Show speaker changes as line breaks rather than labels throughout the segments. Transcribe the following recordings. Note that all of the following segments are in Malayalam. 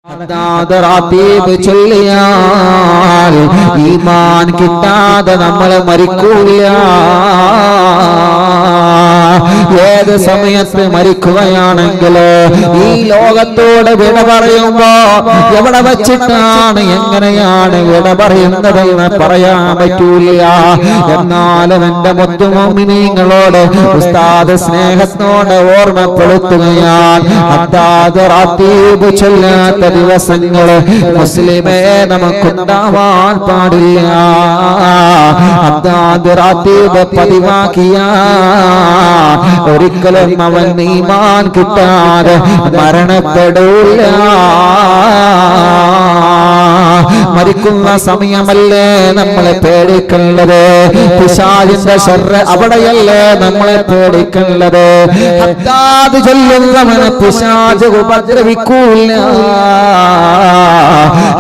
റാത്തീബ് ചൊല്ലിയാൽ ഈമാൻ കിട്ടാതെ നമ്മൾ മരിക്കൂല. ഏത് സമയത്ത് മരിക്കുകയാണെങ്കിൽ ഈ ലോകത്തോട് വിട പറയുമ്പോ എവിടെ വച്ചിട്ടാണ് എങ്ങനെയാണ് വിട പറയുന്നതെന്ന് പറയാൻ പറ്റൂല. എന്നാലും എന്റെ മുത്തുമോമിനീങ്ങളോട് ഉസ്താദ് സ്നേഹത്തോടെ ഓർമ്മപ്പെടുത്തുകയാണ്, റാത്തീബ് ചൊല്ലാത്ത ദിവസങ്ങള് മുസ്ലിമേ നമുക്കുണ്ടാവാൻ പാടില്ല. റാത്തീബ് പതിവാക്കിയ ഒരിക്കലും അവൻ ഈമാൻ കിട്ടാതെ മരണപ്പെടൂല. മരിക്കുന്ന സമയമല്ലേ നമ്മളെ പേടിക്കേണ്ടത്, പിശാചിന്റെ ശർറ് അവിടെയല്ലേ നമ്മളെ പേടിക്കേണ്ടത്. ഹദ്ദാദ് ചൊല്ലുന്നവനെ പിശാച് ഉപദ്രവിക്കൂല.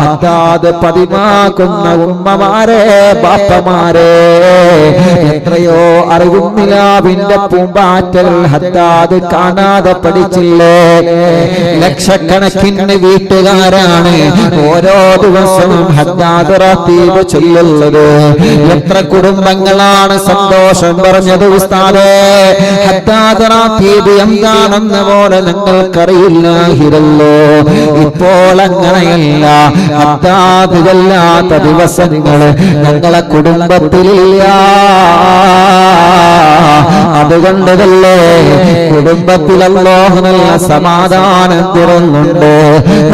ഹദ്ദാദ് പതിവാക്കുന്ന ഉമ്മമാരെ ബാപ്പമാരെ, എത്രയോ അറിവും നിലാവിന്റെ പൂമ്പാറ്റൽ ഹദ്ദാദ് കാണാതെ പഠിച്ചില്ലേ. ലക്ഷക്കണക്കിന് വീട്ടുകാരാണ് ഓരോ ദിവസവും ഹദ്ദാദ് റാത്തീബ് ചൊല്ലുന്നത്. എത്ര കുടുംബങ്ങളാണ് സന്തോഷം പറഞ്ഞത് ഉസ്താദേ. ഹദ്ദാദ് റാത്തീബ് എന്താണെന്ന് പോലെ ഞങ്ങൾക്കറിയില്ലായിരുന്നല്ലോ. ഇപ്പോൾ അങ്ങനെയല്ല, ഹദ്ദാദ് ചൊല്ലാത്ത ദിവസങ്ങൾ ഞങ്ങളെ കുടുംബത്തിലില്ല. അതുകൊണ്ടല്ലേ കുടുംബത്തിൽ അല്ലാഹു നല്ല സമാധാനം തരുന്നുണ്ട്,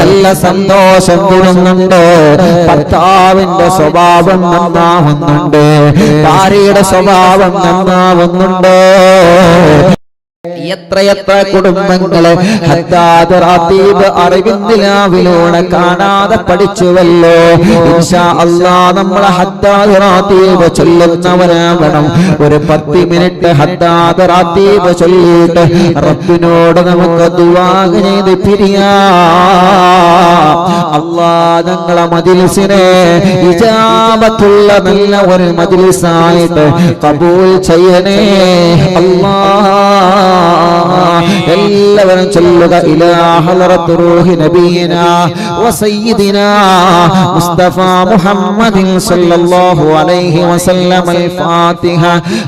നല്ല സന്തോഷം തരുന്നുണ്ട്. ഭർത്താവിന്റെ സ്വഭാവം നന്നാവുന്നുണ്ട്, ഭാര്യയുടെ സ്വഭാവം നന്നാവുന്നുണ്ട്. എത്രയെത്ര കുടുംബങ്ങള് ഹദ്ദാദ് റാത്തീബ് അറിവിന്ദിലാവിലൂടെ കാണാതെ പഠിച്ചുവല്ലോ. ഇൻഷാ അല്ലാഹ് നമ്മളെ ഹദ്ദാദ് റാത്തീബ് ചൊല്ലുന്നവരാവണം. ഒരു 10 മിനിറ്റ് ഹദ്ദാദ് റാത്തീബ് ചൊല്ലിയിട്ട് റബ്ബിനോട് നമുക്ക് ദുആ ചെയ്ത് പിരിയാം. അല്ലാഹ് ഞങ്ങളെ മജ്‌ലിസിനെ ഇജാബത്തുള്ള നല്ല ഒരു മജ്‌ലിസായിട്ട് ഖബൂൽ ചെയ്യണേ അല്ലാഹ്. എല്ലാവരും ചൊല്ലുക, ഇലാ ഹളറത്ത് റൂഹി നബിയിനാ വസയ്യിദിനാ മുസ്തഫ മുഹമ്മദിൻ സല്ലല്ലാഹു അലൈഹി വസല്ലം. അൽ ഫാത്തിഹ.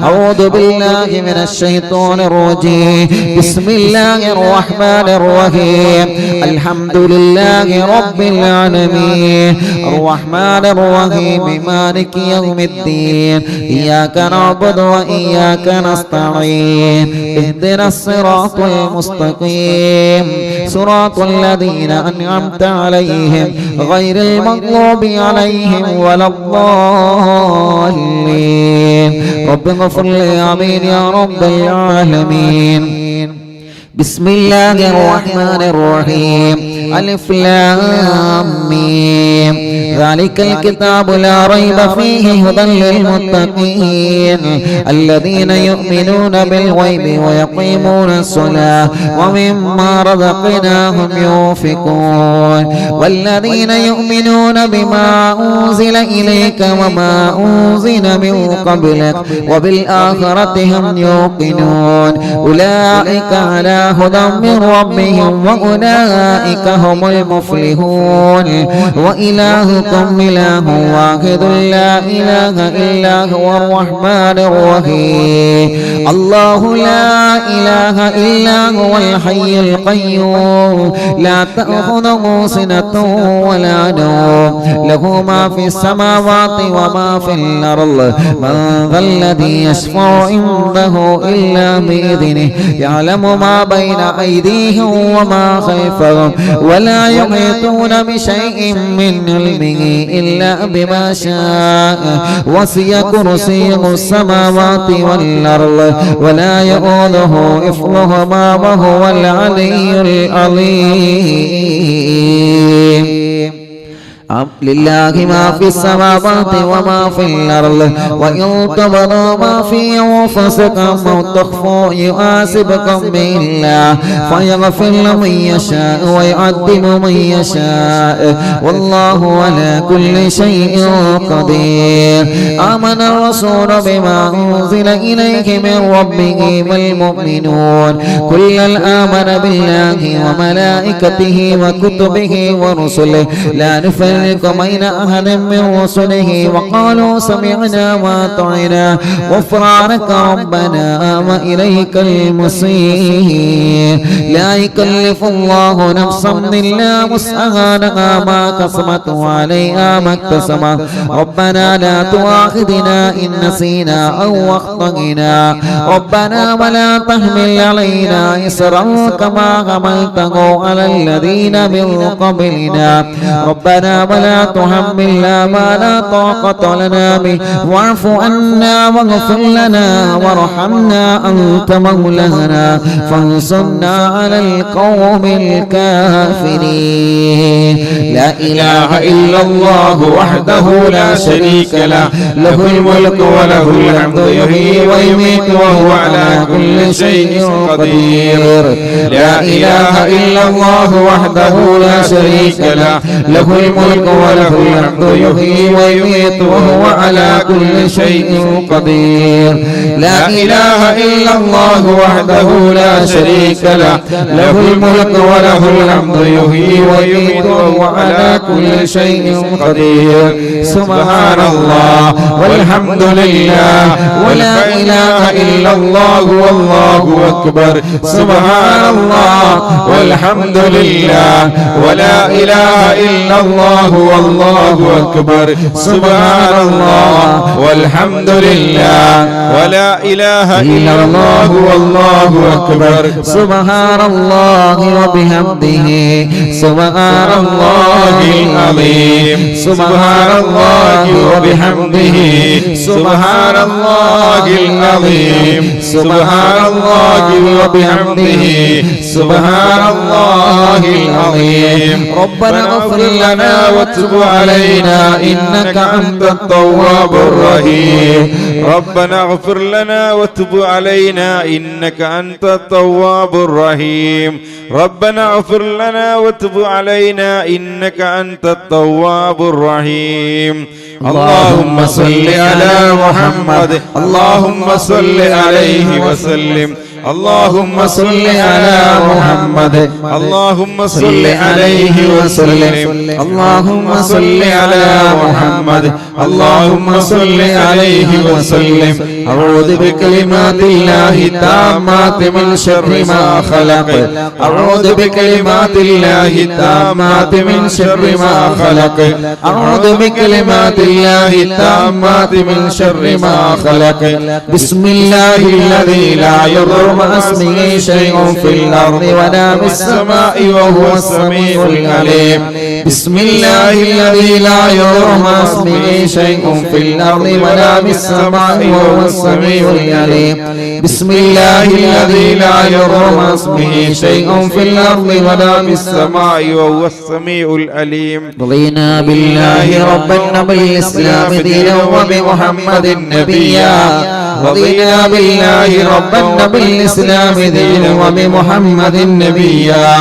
അഊദു ബില്ലാഹി മിനശ് ശൈത്വാനിർ റജീം. ബിസ്മില്ലാഹിർ റഹ്മാനിർ റഹീം. അൽഹംദുലില്ലാഹി റബ്ബിൽ ആലമീൻ അർറഹ്മാനിർ റഹീം മാലികി യൗമിദ്ദീൻ ഇയ്യാക നഅ്ബുദു വ ഇയ്യാക നസ്തഈൻ اهدنا الصراط المستقيم صراط الذين أنعمت عليهم غير المغضوب عليهم ولا الضالين. رب اغفر لي آمين يا رب العالمين. بسم الله الرحمن الرحيم. ألف لام ميم. ذلك الكتاب لا ريب فيه هدى للمتقين الذين يؤمنون بالغيب ويقيمون الصلاة ومما رزقناهم ينفقون والذين يؤمنون بما أنزل إليك وما أنزل من قبلك وبالآخرة هم يوقنون أولئك على هدى من ربهم وأولئك هم المفلحون. وإلهكم إله واحد لا إله إلا هو الرحمن الرحيم. الله لا إله إلا هو الحي القيوم لا تأخذه سنة ولا نوم له ما في السماوات وما في الأرض من ذا الذي يشفع عنده إلا بإذنه يعلم ما بين أيديهم وما خلفهم ولا يحيطون بشيء من علمه إلا بما شاء وسع كرسيه السماوات والأرض ولا يؤوده حفظهما وهو العلي العظيم. لله ما في السماوات وما في الأرض وإن تبدوا ما في أنفسكم أو تخفوا يحاسبكم به الله فيغفر لمن يشاء ويعذب من يشاء والله على كل شيء قدير آمن الرسول بما أنزل إليه من ربه والمؤمنون كلا آمن بالله وملائكته وكتبه ورسله لا نفرق بين أحد من رسله وقالوا سمعنا وأطعنا غفرانك ربنا وإليك المصير لا يكلف الله نفسا إلا وسعها لها ما كسبت وعليها ما اكتسبت ربنا لا تؤاخذنا إن نسينا أو أخطأنا ربنا ولا تحمل علينا إصرا كما حملته على الذين من قبلنا ربنا ولا تحملنا ما لا طاقة لنا به واعف عنا واغفر لنا وارحمنا أنت مولانا فانصرنا على القوم الكافرين لا إله إلا الله وحده لا شريك له له الملك وله الحمد يحيي ويميت وهو على كل شيء قدير لا إله إلا الله وحده لا شريك له له الملك وله الحمد يحيي ويميت وهو على كل شيء قدير لا إله إلا الله وحده لا شريك له له الملك وله الحمد يحيي ويميت وهو على كل شيء قدير سبحان الله والحمد لله ولا إله إلا الله والله أكبر سبحان الله والحمد لله ولا إله إلا الله والله أكبر سبحان الله والحمد لله ولا إله إلا الله والله أكبر سبحان الله وبحمده سبحان الله العظيم سبحان الله وبحمده سبحان الله العظيم سبحان الله وبحمده سبحان الله العظيم ربنا اغفر لنا وتب علينا إنك أنت التواب الرحيم
ربنا اغفر لنا وتب علينا إنك أنت التواب الرحيم ربنا اغفر لنا وتب علينا إنك أنت التواب الرحيم اللهم صل على محمد اللهم صل عليه وسلم اللهم صل على محمد اللهم صل عليه وسلم اللهم صل على محمد اللهم صل عليه وسلم أعوذ بكلمات الله التامات من شر ما خلق أعوذ بكلمات الله التامات من شر ما خلق أعوذ بكلمات الله التامات من شر ما خلق بسم الله الذي لا يضر مع اسمه شيء في الأرض ولا في السماء وهو السميع العليم بسم الله الذي لا يضر مع اسمه شيء في الأرض ولا في السماء وهو السميع العليم بسم الله الذي لا يضر مع اسمه شيء في الأرض ولا في السماء وهو السميع العليم رضينا بالله ربا وبالإسلام دينا وبمحمد نبيا رضينا بالله ربا وبالإسلام دينا وبمحمد نبيا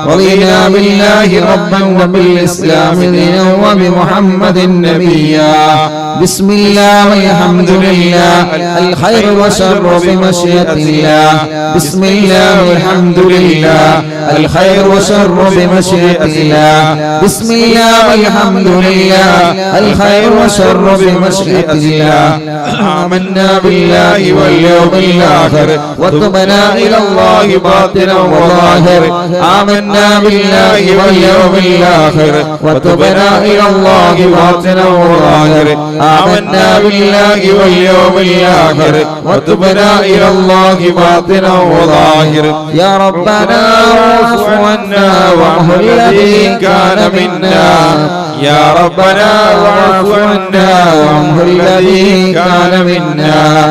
رضينا بالله ربا وبالإسلام دينا وبمحمد نبيا بسم الله والحمد لله الخير والشر بمشيئة الله بسم الله والحمد لله الخير والشر بمشيئة الله بسم الله والحمد لله الخير والشر بمشيئة الله آمنا بالله واليوم الآخر وتبنا إلى الله باطنا وظاهر آمنا بالله واليوم الآخر وتبنا إلى الله باطنا وظاهر آمنا بالله واليوم الآخر وتبنا إلى الله باطنا وظاهر يا ربنا واعف عنا وعفو الذي كان منا يا ربنا واعف عنا وعفو الذي كان منا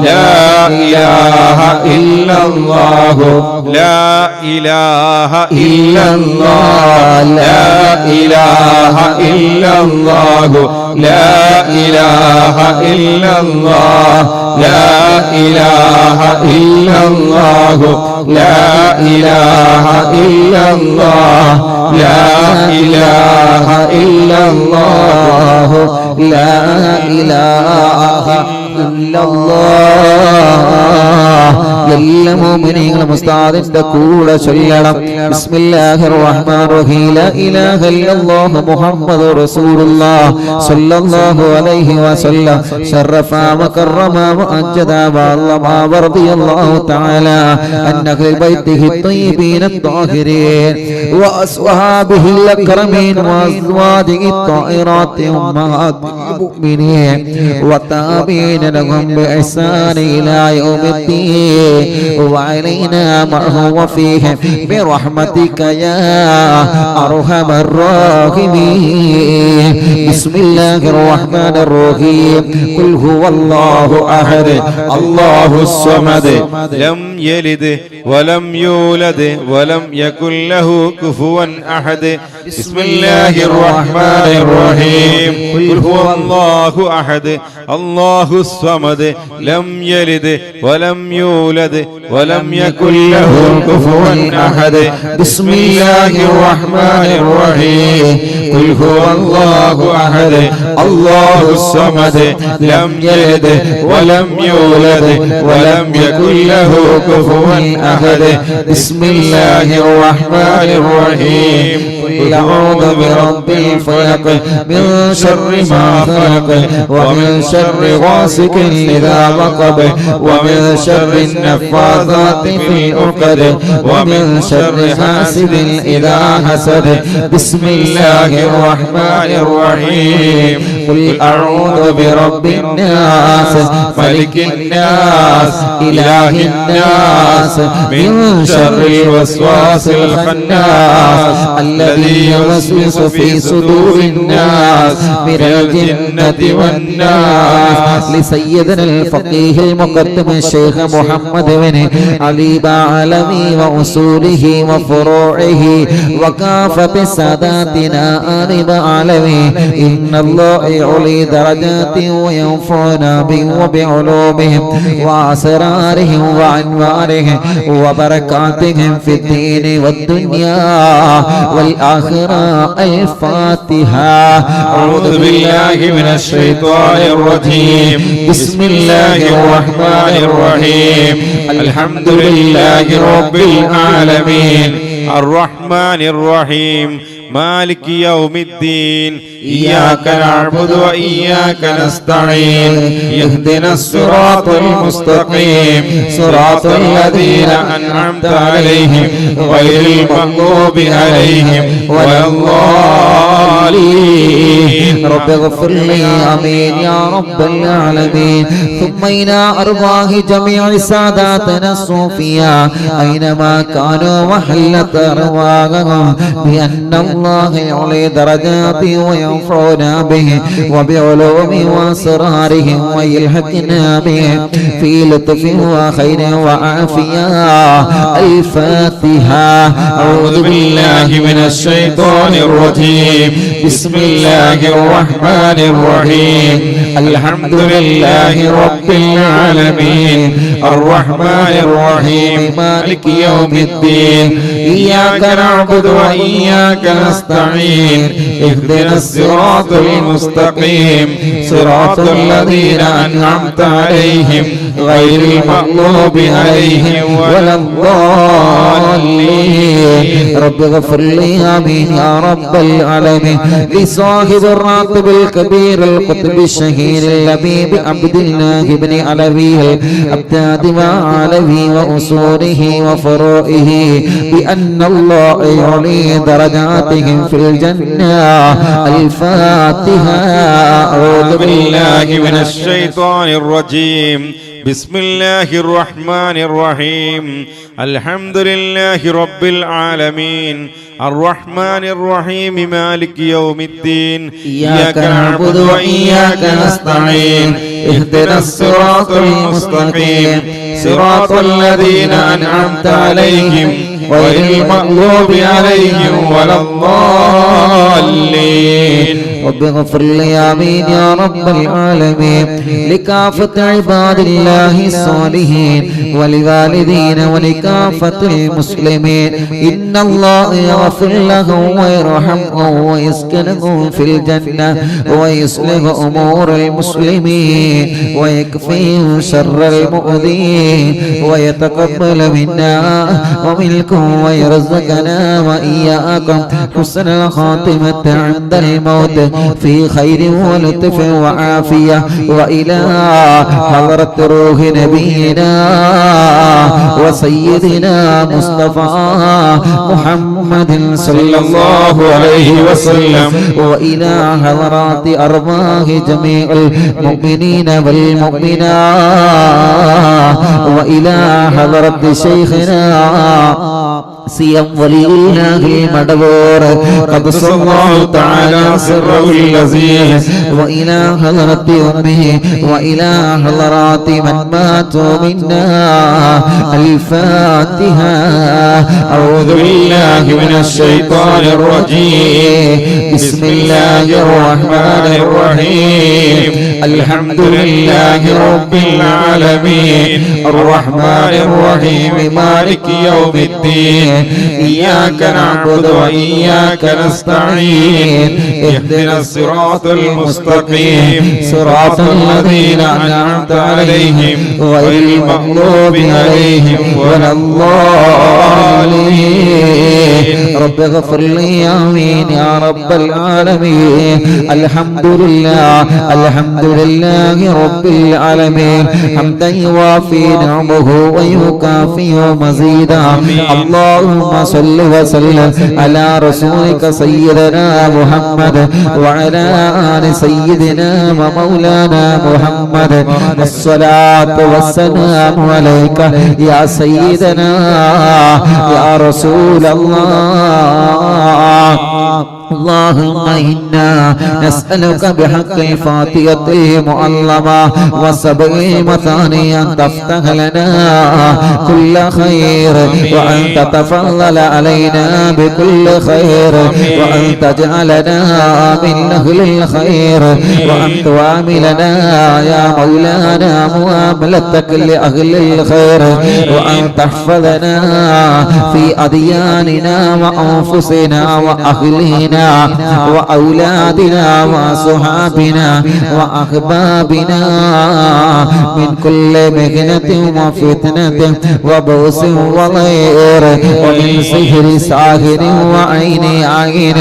لا إله إلا الله لا إله إلا الله لا إله إلا الله لا إله إلا الله لا إله إلا الله لا إله إلا الله لا إله إلا الله لا إله إلا الله എല്ലാ മുഅ്മിനീങ്ങളും ഉസ്താദിന്റെ കൂടെ ചൊല്ലണം ബിസ്മില്ലാഹിർ റഹ്മാനിർ റഹീം ലാ ഇലാഹ ഇല്ലല്ലാഹു മുഹമ്മദുർ റസൂലുള്ളാഹ് സ്വല്ലല്ലാഹു അലൈഹി വസല്ലം ശറഫ വകറമ വഅജ്ജദ വഅല്ലമ റളിയല്ലാഹു തആല അൻ അഹ്ലി ബൈത്തിഹി الطيبين الطاهرين وأصحابه الأكرمين وأزواجه الطاهرات أمهات المؤمنين والتابعين لهم بإحسان إلى يوم الدين وعلينا معهم وفيهم برحمتك يا أرحم الراحمين بسم الله الرحمن الرحيم قل هو الله أحد الله الصمد
لم يلد ولم يولد ولم يكن له كفوا أحد بسم الله الرحمن الرحيم قل هو الله أحد الله الصمد لم يلد ولم يولد ولم يكن له كفوا أحد
بسم الله الرحمن الرحيم قل هو الله أحد الله الصمد لم يلد ولم يولد ولم يكن له كفوا أحد بسم الله الرحمن الرحيم قل أعوذ برب الفلق من شر ما خلق ومن شر غاسق إذا وقب ومن شر النفاثات في العقد ومن شر حاسد إذا حسد بسم الله الرحمن الرحيم قل أعوذ برب الناس ملك الناس إله الناس من شر الوسواس الخناس الذي يوسوس في صدور الناس من الجنة والناس لسيدنا الفقيه المقدم الشيخ محمد بن علي بعلمي وأصوله وفروعه وكافة ساداتنا آل بعلمي إن الله يعلي درجات وينفعنا بهم وبعلومهم وأسرارهم وأنوارهم وبركاتهم في الدين والدنيا والآخرة الفاتحة
أعوذ بالله من الشيطان الرجيم بسم الله الرحمن الرحيم الحمد لله رب العالمين الرحمن الرحيم مالك يوم الدين إياك نعبد وإياك نستعين اهدنا الصراط المستقيم صراط الذين أنعمت عليهم غير المغضوب عليهم ولا الضالين
رب اغفر لي آمين يا رب العالمين ثم إلى أرواح جميع ساداتنا الصوفياء أينما كانوا وحلت أرواحهم بأن الله يعلي درجات وينفعنا به وبعلوم وأسرارهم ويلحقنا به في لطف وخير وعافية الفاتحة
أعوذ بالله من الشيطان الرجيم بسم الله الرحمن الرحيم الحمد لله رب العالمين الرحمن الرحيم مالك يوم الدين إياك نعبد وإياك نستعين اهدنا الصراط المستقيم صراط الذين أنعمت عليهم غير المغضوب عليهم ولا الضالين
رب اغفر لي آمين يا رب العالمين لصاحب الراتب الكبير القطب الشهير اللبيب عبد الله بن علوي الأبداد وعلوي وأصوله وفروعه بأن الله يعلي درجاتهم في الجنة الفاتحة
أعوذ بالله من الشيطان الرجيم بسم الله الرحمن الرحيم الحمد لله رب العالمين الرحمن الرحيم مالك يوم الدين
إياك نعبد وإياك نستعين اهدنا الصراط المستقيم صراط الذين أنعمت عليهم غير المغضوب عليهم ولا الضالين.
رب اغفر لي آمين يا رب العالمين لكافة عباد الله الصالحين ولوالدين ولكافة المسلمين. إن الله يغفر لهم ويرحمهم ويسكنهم في الجنة ويصلح أمور المسلمين ويكفيهم شر المؤذين ويتقبل منا ومنكم ويرزقنا وإياكم حسن الخاتمة عند الموت في خير ولطف وعافية وإلى حضرة روح نبينا وسيدنا مصطفى محمد صلى الله عليه وسلم وإلى حضرات أرواح جميع المؤمنين والمؤمنات وإلى حضرة شيخنا سيم ولي الله المدبور قدس الله تعالى سره العزيز وإلى حضرة أمه وإلى حضرات من ماتوا منا. الفاتحة.
أعوذ بالله من الشيطان الرجيم بسم الله الرحمن الرحيم الحمد لله رب العالمين الرحمن الرحيم مالك يوم الدين إياك نعبد وإياك نستعين اهدنا الصراط المستقيم صراط الذين أنعمت عليهم غير المغضوب عليهم ولا الضالين.
رب اغفر لي آمين يا رب العالمين. الحمد لله رب العالمين حمدا يوافي نعمه ويكافئ مزيدا. اللهم صل وسلم على رسولك سيدنا محمد وعلى آل سيدنا ومولانا محمد. الصلاة والسلام عليك يا سيدنا يا رسول الله. اللهم إنا نسألك بحق الفاتحة المعلمة وسبع المثاني أن تفتح لنا كل خير وأن تتفضل علينا بكل خير وأن تجعلنا من أهل الخير وأن تعاملنا يا مولانا معاملتك لأهل الخير وأن تحفظنا في أدياننا وأنفسنا وأهلنا وأولادنا وصحابنا وأحبابنا من كل مهنة وفتنة وبؤس وضير ومن سحر ساحر وعين عين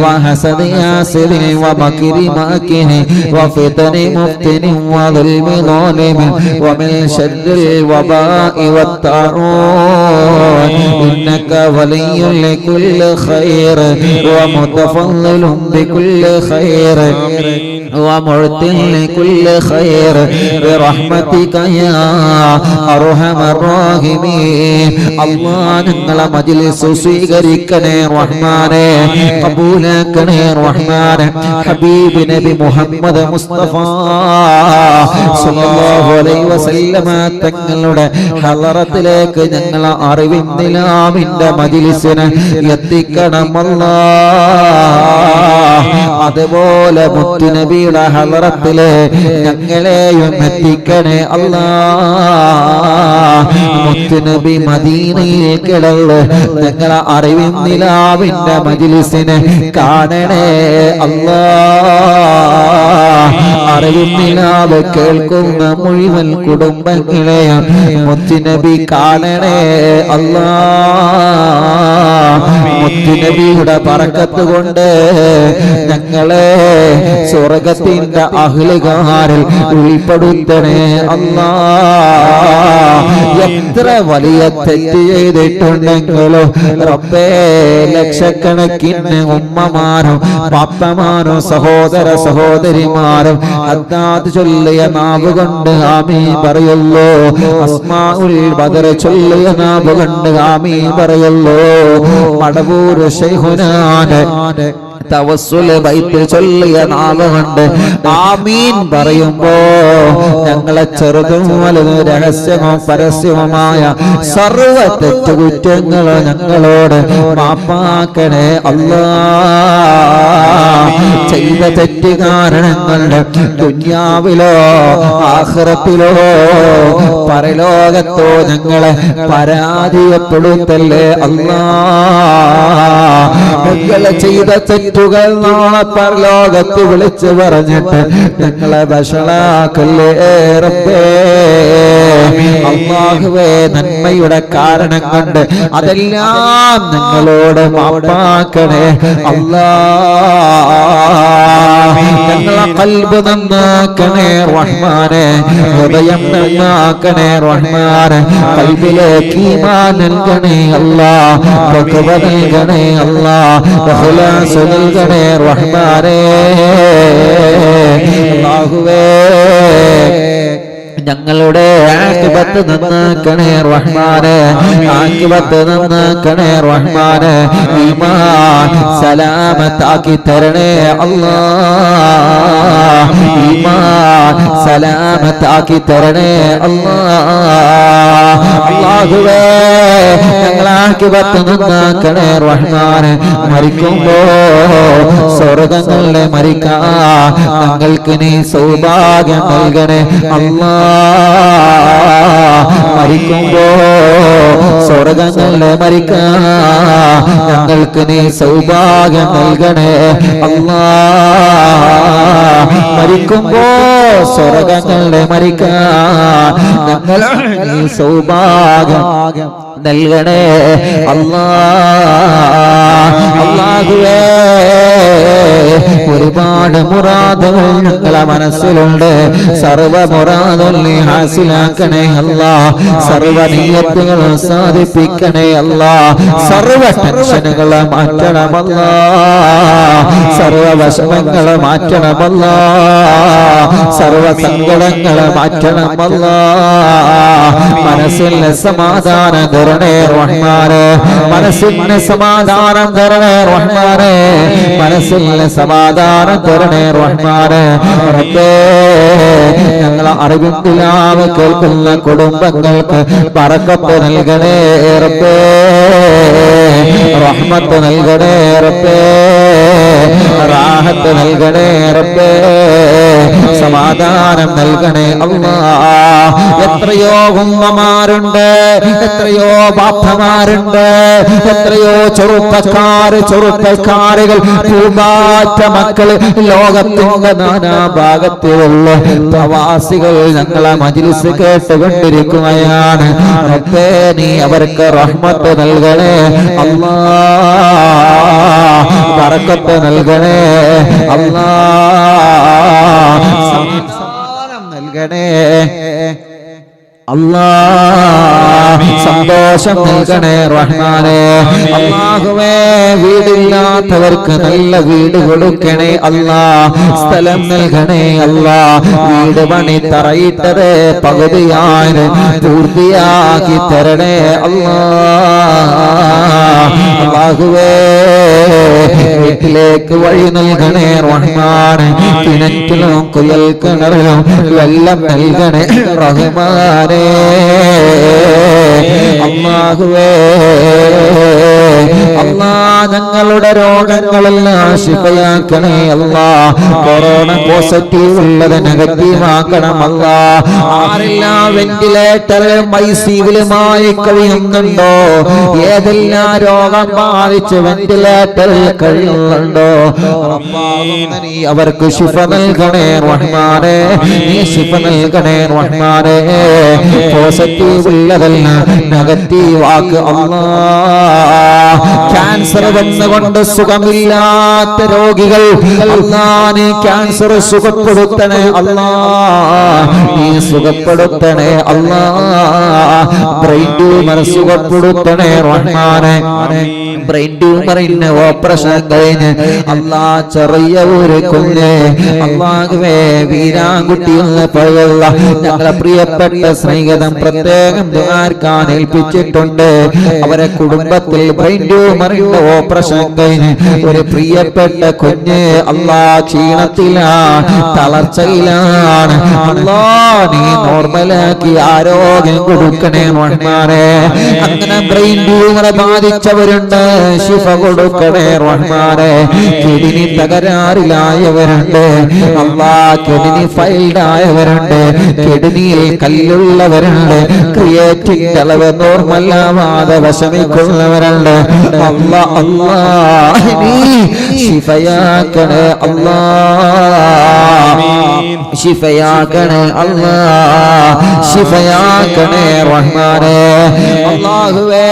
وحسد حاسد ومكر ماكر وفتن مفتن وظلم ظالم ومن شر الوباء والطاعون. إنك ولي لكل خير ومتفضل بكل خير ومعطي لكل خير برحمتك يا أرحم الراحمين. الله ഞങ്ങളെ മജ്‌ലിസ് സ്വീകരിക്കണേ റഹ്മാനേ, കബൂലാക്കണേ റഹ്മാനേ. ഹബീബ് നബി മുഹമ്മദ് മുസ്തഫ സല്ലല്ലാഹു അലൈഹി വസല്ലമ തങ്ങളുടെ ഹളറത്തിലേക്ക് ഞങ്ങളെ അറിവിൻ നിലാവിന്റെ മജ്‌ലിസിനെ എത്തിക്കണം അല്ലാഹ്. അതുപോലെ മുത്തുനബിയുടെ ഹളറത്തിലെ ഞങ്ങളെയും എത്തിക്കണേ അല്ലാഹ്. മുത്തുനബി മദീനയിൽ കിടന്ന് ഞങ്ങളെ അറിവിൻ നിലാവിന്റെ മജ്‌ലിസിനെ കാണണേ അല്ലാഹ്. അറിവിൻ നിലാവ് കേൾക്കുന്ന മുഴുവൻ കുടുംബങ്ങളെയും മുത്തുനബി കാണണേ അല്ലാഹ്. മുത്തുനബിയുടെ ബറക്കത്ത് കൊണ്ട് ഞങ്ങളെ സ്വർഗത്തിന്റെ അഹ്ലുകാരിൽ ഉൾപ്പെടുത്തണേ അല്ലാഹ്. എത്ര വലിയ തെറ്റ് ചെയ്തിട്ടുണ്ടെങ്കിലോ റബ്ബേ, ലക്ഷക്കണക്കിന് ഉമ്മമാരും പാപ്പമാരും സഹോദര സഹോദരിമാരും
ഹദ്ദാദ് ചൊല്ലിയ നാവ് കൊണ്ട് ആമീൻ പറയുള്ളൂ. അസ്മാഉൽ ബദർ ചൊല്ലിയ നാവ് കൊണ്ട് ആമീൻ പറയുള്ളൂ. മടവൂർ ശൈഖുനാനെ തവസ്സുൽ ബൈത്ത് ചൊല്ലിയ നാവ് കൊണ്ട് ആമീൻ പറയുമ്പോ ഞങ്ങളെ ചെറുതും വലുതും രഹസ്യമോ പരസ്യവുമായ സർവ തെറ്റുകുറ്റങ്ങളോ ഞങ്ങളോട് മാപ്പാക്കണേ അല്ലാ. ചെയ്ത തെറ്റ് കാരണങ്ങളുടെ ദുനിയാവിലോ ആഖിറത്തിലോ പരലോകത്തോ ഞങ്ങളെ പരാജയപ്പെടുത്തല്ലേ അല്ലാ. ഞങ്ങളെ ചെയ്ത തെറ്റുകൾ നാളെ പരലോകത്ത് വിളിച്ചു പറഞ്ഞിട്ട് ഞങ്ങളെ വഷളാക്കല്ലേ റബ്ബേ. അല്ലാഹുവേ, നന്മയുടെ കാരണം കൊണ്ട് അതെല്ലാം ഞങ്ങളോട് മാപ്പാക്കണേ അല്ലാ. ഞങ്ങളെ ഖൽബ് നന്നാക്കണേ റഹ്മാനെ, ഹൃദയം നന്നാക്കണേ റഹ്മാനെ, ഖൽബിലേക്ക് ഈമാൻ നൽകണേ അല്ലാ, തഖ്വ നൽകണേ അല്ലാ, ഇഖ്ലാസ് നൽകണേ റഹ്മാനെ. അല്ലാഹുവേ, ഞങ്ങളുടെ ആഖിബത്ത് നന്നാക്കണേ റഹ്മാനെ, ആഖിബത്ത് നന്നാക്കണേ റഹ്മാനെ. ഈമാൻ സലാമത്താക്കി തരണേ അല്ലാ, ഈമാൻ സലാമത്താക്കി തരണേ അല്ലാ. അല്ലാഹുവേ, ഞങ്ങളെ ആഖിബത്ത് നന്നാക്കണേ റഹ്മാനെ. മരിക്കുമ്പോ സ്വർഗ്ഗങ്ങളിലെ മരിക്കാൻ ഞങ്ങൾക്ക് നീ സൗഭാഗ്യം നൽകണേ അല്ലാ. മരിക്കുമ്പോ സ്വർഗ്ഗങ്ങളിലെ മരിക്കാൻ ഞങ്ങൾക്ക് നീ സൗഭാഗ്യം നൽകണേ അല്ലാ. മരിക്കുമ്പോ സ്വർഗ്ഗങ്ങളിലെ മരിക്കാൻ ഞങ്ങൾ നീ സൗഭാഗ്യം നൽകണേ അല്ലാ. അല്ലാഹുവേ, ഒരുപാട് മുറാദുകൾ ഞങ്ങളെ മനസ്സിലുണ്ട്. സർവ മുറാദും നീ ഹാസിലാക്കണേ അല്ലാ. സർവ നിയ്യത്തുകൾ സാധിപ്പിക്കണേ അല്ലാ. സർവ ടെൻഷനുകളെ മാറ്റണമല്ലാ, സർവ വിഷമങ്ങളെ മാറ്റണമല്ലാ, സർവ സങ്കടങ്ങളെ മാറ്റണമല്ലാ. മനസ്സിന് സമാധാനം തരണേ റഹ്മാനെ, മനസ്സിന് സമാധാനം തരണേ റഹ്മാനെ, മനസ്സിന് സമാധാനം തരണേ റഹ്മാനെ. റബ്ബേ, ഞങ്ങളെ അറിവിന്ദിലാവ് കേൾക്കുന്ന കുടുംബങ്ങൾക്ക് ബറക്കത്ത് നൽകണേ റബ്ബേ, റഹ്മത്ത് നൽകണേ റബ്ബേ, റാഹത്ത് നൽകണേ റബ്ബേ, സമാധാനം നൽകണേ അല്ലാ. എത്രയോ ഉമ്മമാരുണ്ട്, എത്രയോ ബാപ്പമാരുണ്ട്, എത്രയോ ചെറുപ്പക്കാരുകൾ, പൂമ്പാറ്റ മക്കള് ലോകത്തിന്റെ നാനാഭാഗത്തിലുള്ള പ്രവാസികൾ ഞങ്ങളെ മജ്‌ലിസ് കേട്ടുകൊണ്ടിരിക്കുകയാണ്. റബ്ബേ, നീ അവർക്ക് റഹ്മത്ത് നൽകണേ അല്ലാ, ബറക്കത്ത് നൽകണേ അല്ലാ, സമാധാനം നൽകണേ അല്ലാ, സന്തോഷം നൽകണേ റഹ്മാനെ. അല്ലാഹുവേ, വീടില്ലാത്തവർക്ക് നല്ല വീട് കൊടുക്കണേ അല്ലാ, സ്ഥലം നൽകണേ അല്ലാ. വീട് പണി തറയിട്ടത് പകുതിയായി പൂർത്തിയാക്കി തരണേ അല്ലാ. അല്ലാഹുവേ, വീട്ടിലേക്ക് വഴി നൽകണേ റഹ്മാനെ. കിണറ്റിലും കുയൽ കിണറിലും വെള്ളം നൽകണേ റഹ്മാനെ. അല്ലാഹുവേ, അല്ലാ, ഞങ്ങളുടെ രോഗങ്ങളെല്ലാം ശിഫയാക്കണേ അല്ലാ. കൊറോണ പോസിറ്റീവ് ഉള്ളത് നെഗറ്റീവ് ആക്കണം അല്ലാ. ആരെല്ലാം വെന്റിലേറ്ററിലും ഐസിയുമായി കഴിയുന്നുണ്ടോ, ഏതെല്ലാം രോഗം ബാധിച്ച് വെന്റിലേറ്ററിൽ കഴിയുന്നുണ്ടോ, നീ അവർക്ക് ശിഫ നൽകണേ റഹ്മാനെ, നീ ശിഫ നൽകണേ റഹ്മാനെ. പോസിറ്റീവ് ഉള്ളതല്ല നെഗറ്റീവ് ആക്ക് അല്ലാ. ക്യാൻസർ വന്നുകൊണ്ട് സുഖമില്ലാത്ത രോഗികൾ അല്ലാ, നീ ക്യാൻസർ സുഖപ്പെടുത്തണേ അല്ലാ, നീ സുഖപ്പെടുത്തണേ അല്ലാ. ബ്രെയിൻ ട്യൂമർ സുഖപ്പെടുത്തണേ റഹ്മാനെ. ബ്രെയിൻ ട്യൂമറിന് ഓപ്പറേഷൻ കഴിഞ്ഞ് അല്ലാ ചെറിയ ഒരു കുഞ്ഞ് അല്ലാഹുവേ വീരാൻകുട്ടി എന്ന് പറയുന്ന ഞങ്ങളെ പ്രിയപ്പെട്ട സ്നേഹിതം പ്രത്യേകം ദുആർക്കാൻ ഏൽപ്പിച്ചിട്ടുണ്ട്. അവരെ കുടുംബത്തിൽ ബ്രെയിൻ ട്യൂമറിന്റെ ഓപ്പറേഷൻ കഴിഞ്ഞ് ഒരു പ്രിയപ്പെട്ട കുഞ്ഞ് അല്ലാ ക്ഷീണത്തിലാണ്, തളർച്ചയിലാണ്. അല്ലാ നീ നോർമലാക്കി ആരോഗ്യം കൊടുക്കണേ റഹ്മാനേ. അങ്ങനെ ബ്രെയിൻ ട്യൂമർ ബാധിച്ചവരുണ്ട്, ശിഫ കൊടുക്കണേ റഹ്മാനേ. കിഡ്നി തകരാറിലായവരുണ്ട് അല്ലാ, കിഡ്നി ഫെയിൽഡ് ആയവരുണ്ട്, കിഡ്നിയിൽ കല്ലുള്ളവരുണ്ട്, ക്രിയേറ്റിന്റെ അളവ് നോർമലാവാതെ വിഷമിക്കുന്നവരുണ്ട്. അല്ലാ അല്ലാ നീ ശിഫയാക്കണേ അല്ലാ, ശിഫയാക്കണേ അല്ലാ, ശിഫയാക്കണേ റഹ്മാനേ. അല്ലാഹുവേ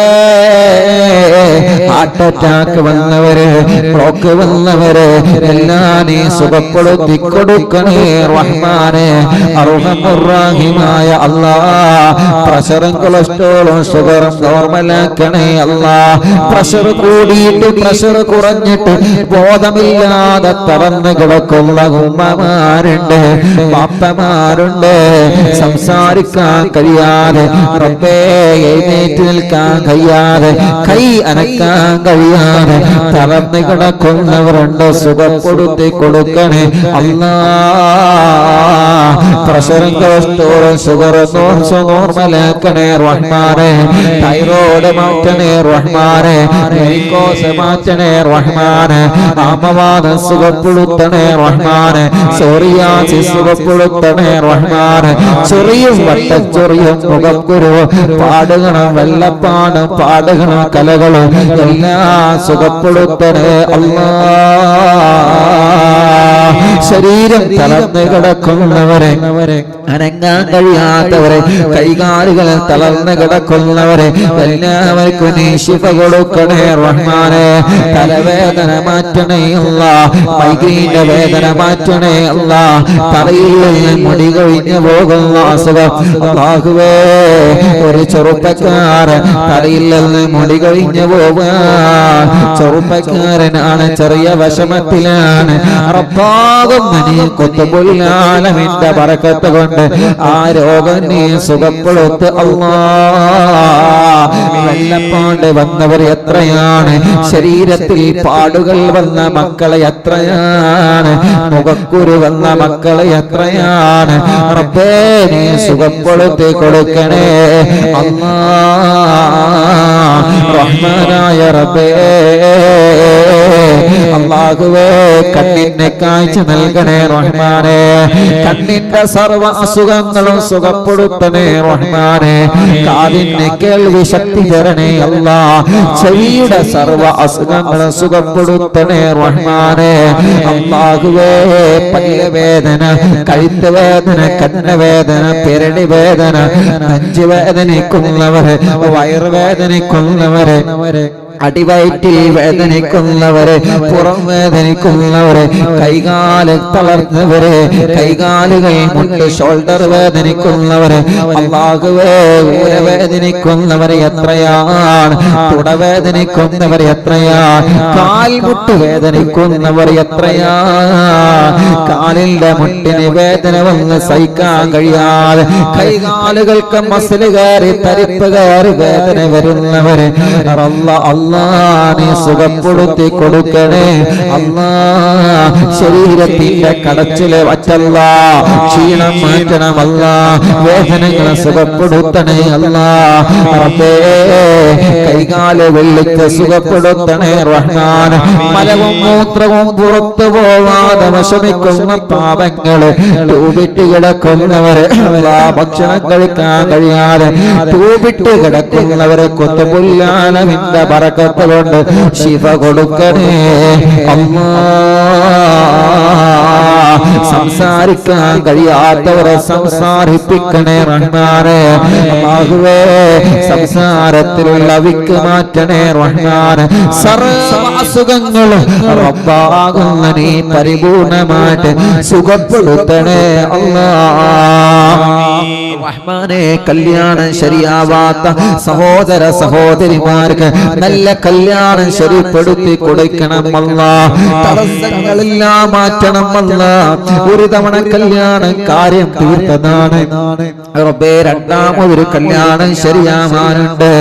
ഹാർട്ട് അറ്റാക്ക് വന്നവര്, ബ്ലോക്ക് വന്നവര് എല്ലാം നീ സുഖപ്പെടുത്തി കൊടുക്കണേ റഹ്മാനേ. അർഹമുർറഹീമായ അല്ലാ, പ്രഷറും കൊളസ്ട്രോളും ഷുഗറും നോർമലാക്കണേ അല്ലാ. പ്രഷർ കൂടിയിട്ട് പ്രഷർ കുറഞ്ഞിട്ട് ബോധമില്ലാതെ തളർന്ന് കിടക്കുന്ന ഉമ്മമാരുണ്ട്, പാപ്പമാരുണ്ട്, സംസാരിക്കാൻ കഴിയാതെ റബ്ബേ എഴുന്നേറ്റ് നിൽക്കാൻ കഴിയാതെ കൈ അനക്കാൻ കഴിയാതെ തളർന്ന് കിടക്കുന്നവരുണ്ട്, സുഖപ്പെടുത്തി കൊടുക്കണേ അല്ലാ. പ്രഷറും കൊളസ്ട്രോളും ഷുഗറും നോർമലാക്കണേ റഹ്മാനേ. തൈറോയ്ഡ് മാറ്റണേ റഹ്മാനേ, വെരിക്കോസ് മാറ്റണേ റഹ്മാനേ, ആമവാദം സുഖപ്പെടുത്തണേ റഹ്മാനേ, സോറിയാസിസ് സുഖപ്പെടുത്തണേ റഹ്മാനേ. ചൊറിയും വട്ടച്ചൊറിയും മുഖക്കുരു പാടുകളും വെള്ളപ്പാടും പാടുകളും കലകളും എല്ലാം സുഖപ്പെടുത്തണേ അല്ലാ. ശരീരം തളർന്ന് കിടക്കുന്നവരെ, അനങ്ങാൻ കഴിയാത്തവരെ, കൈകാലുകൾ തളർന്ന് കിടക്കുന്നവരെ എല്ലാവർക്കും നീ ശിഫ കൊടുക്കണേ റഹ്മാനേ. തലവേദന മാറ്റണേ അല്ലാ, മൈഗ്രെയിന്റെ വേദന മാറ്റണേ അല്ലാ. തലയിൽ നിന്ന് മുടി കൊഴിഞ്ഞു പോകുന്ന അസുഖം അല്ലാഹുവേ, ഒരു ചെറുപ്പക്കാരൻ തലയിൽ നിന്ന് മുടി കൊഴിഞ്ഞു പോവാൻ ചെറുപ്പക്കാരനാണ്, ചെറിയ വിഷമത്തിലാണ്. റബ്ബാകുന്ന നീ ഖുത്ബുൽ ആലമീന്റെ ബറക്കത്ത് കൊണ്ട് ആ രോഗം നീ സുഖപ്പെടുത്ത് അല്ലാ. വെള്ളപ്പാട് വന്നവർ എത്രയാണ്, ശരീരത്തിൽ പാടുകൾ വന്ന മക്കളെ എത്രയാണ്, മുഖക്കുരു വന്ന മക്കളെ എത്രയാണ്. റബ്ബേ നീ സുഖപ്പെടുത്തി കൊടുക്കണേ അല്ലാ. റഹ്മാനായ റബ്ബേ അല്ലാഹുവേ, കണ്ണിന്റെ കാഴ്ച നൽകണേ റഹ്മാനേ. കണ്ണിന്റെ സർവ്വ അസുഖങ്ങളും സുഖപ്പെടുത്തണേ റഹ്മാനേ. കാതിന് കേൾവി ശക്തി തരണേ അല്ലാ. ചെവിയുടെ സർവ്വ അസുഖങ്ങളും സുഖപ്പെടുത്തണേ റഹ്മാനേ. അല്ലാഹുവേ, പല്ല് വേദന, കഴുത്ത് വേദന, കന്നവേദന, പെരടി വേദന, നെഞ്ച് വേദനിക്കുന്നവരെ, വയറുവേദനിക്കുന്നവരെ, അടിവയറ്റിൽ വേദനിക്കുന്നവരെ, പുറം വേദനിക്കുന്നവരെ, കൈകാല് തളർന്നവരെ, കൈകാലുകൾ മുട്ട് ഷോൾഡർ വേദനിക്കുന്നവരെ, അല്ലാഹുവേ ഊര വേദനിക്കുന്നവരെ എത്രയാണ്, തുടവേദനിക്കുന്നവരെ എത്രയാണ്, കാൽമുട്ട് വേദനിക്കുന്നവർ എത്രയാണ്. കാലിന്റെ മുട്ടിന് വേദന വന്ന് സഹിക്കാൻ കഴിയാതെ കൈകാലുകൾക്ക് മസിൽ കയറി തരിപ്പ് കയറി വേദന വരുന്നവരെ അല്ലാ നീ സുഖപ്പെടുത്തി കൊടുക്കണേ അല്ലാ. ശരീരത്തിന്റെ കടച്ചില് വറ്റല്ല, ക്ഷീണം മാറ്റണമല്ല, വേദനകളെ സുഖപ്പെടുത്തണേ അല്ലാ. റബ്ബേ, കൈകാല് വെള്ളിക്ക് സുഖപ്പെടുത്തണേ റഹ്മാൻ. മലവും മൂത്രവും പുറത്തു പോവാതെ വിഷമിക്കുന്ന പാപങ്ങള് തൂപിട്ട് കിടക്കുന്നവരെ, ഭക്ഷണം കഴിക്കാൻ കഴിയാതെ തൂപിട്ട് കിടക്കുന്നവരെ ഖുത്ബുൽ ആലമീന്റെ ബറക്കത്ത് കൊണ്ട് ശിഫ കൊടുക്കണേ അല്ലാ. സംസാരിക്കാൻ കഴിയാത്തവരെ സംസാരിപ്പിക്കണേ റഹ്മാനേ. അല്ലാഹുവേ, സംസാരത്തിലുള്ള വിക്ക് മാറ്റണേ റഹ്മാനേ. സർവ്വ അസുഖങ്ങളും റബ്ബാകുന്ന നീ പരിപൂർണമായിട്ട് സുഖപ്പെടുത്തണേ അല്ലാ. റഹ്മാനെ കല്യാണം ശരിയാവാത്ത സഹോദര സഹോദരിമാർക്ക് നല്ല കല്യാണം ശരിപ്പെടുത്തി കൊടുക്കണം അല്ലാഹ്. തടസ്സങ്ങളെല്ലാം മാറ്റണം അല്ലാഹ്. ഒരു തവണ കല്യാണം കാര്യം തീർത്തതാണ് റബ്ബേ, രണ്ടാമതൊരു കല്യാണം ശരിയാവാനുണ്ട്.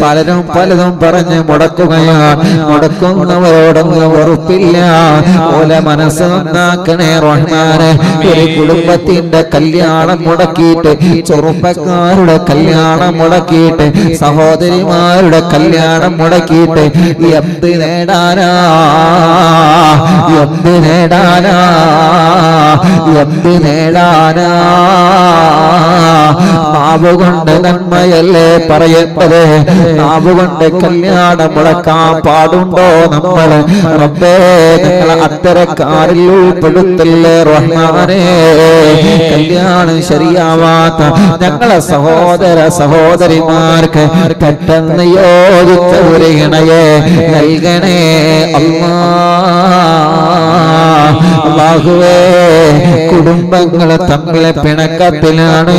പലരും പലതും പറഞ്ഞ് മുടക്കുകയാണ്. മുടക്കുന്നവരോടൊന്നും വെറുപ്പില്ല. ഓല മനസ്സ് നന്നാക്കണേ റഹ്മാനെ. ഒരു കുടുംബത്തിന്റെ കല്യാണം മുടക്കിയിട്ട്, ചെറുപ്പക്കാരുടെ കല്യാണം മുടക്കിയിട്ട്, സഹോദരിമാരുടെ കല്യാണം മുടക്കിയിട്ട് എന്ത് നേടാനാ, എന്ത് നേടാനാ, എന്ത് നേടാനാ? നാവുകൊണ്ട് നന്മയല്ലേ പറയേണ്ടത്? നാവുകൊണ്ട് കല്യാണം മുടക്കാൻ പാടുണ്ടോ നമ്മൾ? റബ്ബേ, ഞങ്ങൾ അത്തരക്കാരിൽ ഉൾപ്പെടുത്തല്ലേ റഹ്മാനേ. കല്യാണം ശരിയാവാത്ത ഞങ്ങളെ സഹോദര സഹോദരിമാർക്ക് പെട്ടെന്ന് യോജിച്ച ഒരു ഇണയെ നൽകണേ അല്ലാഹുവേ. കുടുംബങ്ങൾ തമ്മിലെ പിണക്കത്തിലാണ്,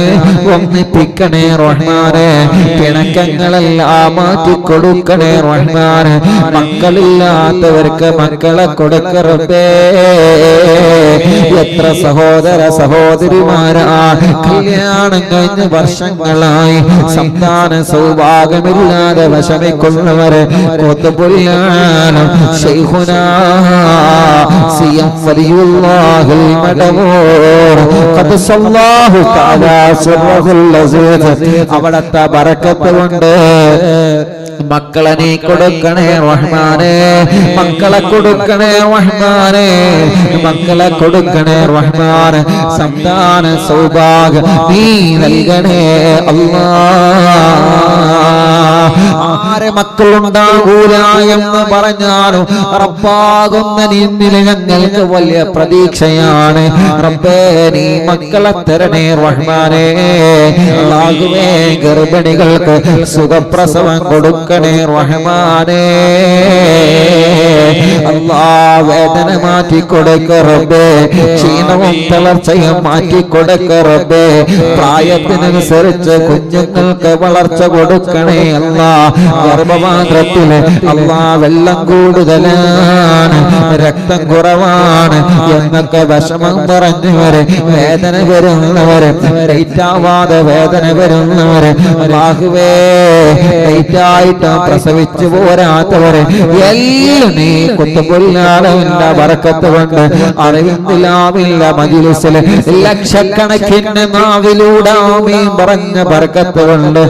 ഒന്നിപ്പിക്കണേ റഹ്മാനെ. പിണക്കങ്ങളെല്ലാം മാറ്റി കൊടുക്കണേ റഹ്മാനെ. മക്കളില്ലാത്തവർക്ക് മക്കളെ കൊടുക്കറബേ. എത്ര സഹോദര സഹോദരിമാരാ കല്യാണം കഴിഞ്ഞ് വർഷങ്ങളായി സന്താന സൗഭാഗ്യമില്ലാതെ വിഷമിക്കുന്നവരെ കൊത്തുപൊല്ലാനും ശൈഖുനാ സിയം വലിയുല്ലാഹിൽ മടവൂർ ഖദ്സല്ലാഹു തആല സിർറഹുൽ അസീസ്. അവിടത്തെ ബറക്കത്ത് കൊണ്ട് മക്കളെ നീ കൊടുക്കണേ റഹ്മാനേ. മക്കളെ കൊടുക്കണേ റഹ്മാനേ. മക്കളെ കൊടുക്കണേ റഹ്മാനെ. സന്താന സൗഭാഗ്യം നീ നൽകണേ അല്ലാഹ്. ആരെ മക്കളുണ്ടാകൂല എന്ന് പറഞ്ഞാലും റബ്ബാകുന്ന നിന്നിൽ ഞങ്ങൾക്ക് വലിയ പ്രതീക്ഷയാണ്. റബ്ബേ, നീ മക്കളെ തരണേ റഹ്മാനേ. അല്ലാഹുവേ, ഗർഭിണികൾക്ക് സുഖപ്രസവം കൊടുക്കണേ റഹ്മാനേ. അല്ലാഹ്, വേദന മാറ്റി കൊടുക്ക റബ്ബേ. ക്ഷീണവും തളർച്ചയും മാറ്റി കൊടുക്ക റബ്ബേ. പ്രായത്തിനനുസരിച്ച് കുഞ്ഞുങ്ങൾക്ക് വളർച്ച കൊടുക്കണേ അല്ലാഹ്. ഗർഭപാത്രത്തിൽ അല്ലാഹ് വെള്ളം കൂടുതലാണ്, രക്തം കുറവാണ് എന്നൊക്കെ വിഷമം പറഞ്ഞവര്, വേദന വരുന്നവര്, ലൈറ്റാവാതെ വേദന വരുന്നവര്, അല്ലാഹുവേ ലൈറ്റായിട്ട് പ്രസവിച്ചു പോരാത്തവര് എല്ലാം നീ കുത്തുപൊല്ലാളവിന്റെ ബറക്കത്ത് കൊണ്ട് അറിവിന്ദിലാവില്ല മജ്‌ലിസില് ലക്ഷക്കണക്കിന് നാവിലൂടെ ആമീൻ പറഞ്ഞ ബറക്കത്ത് കൊണ്ട്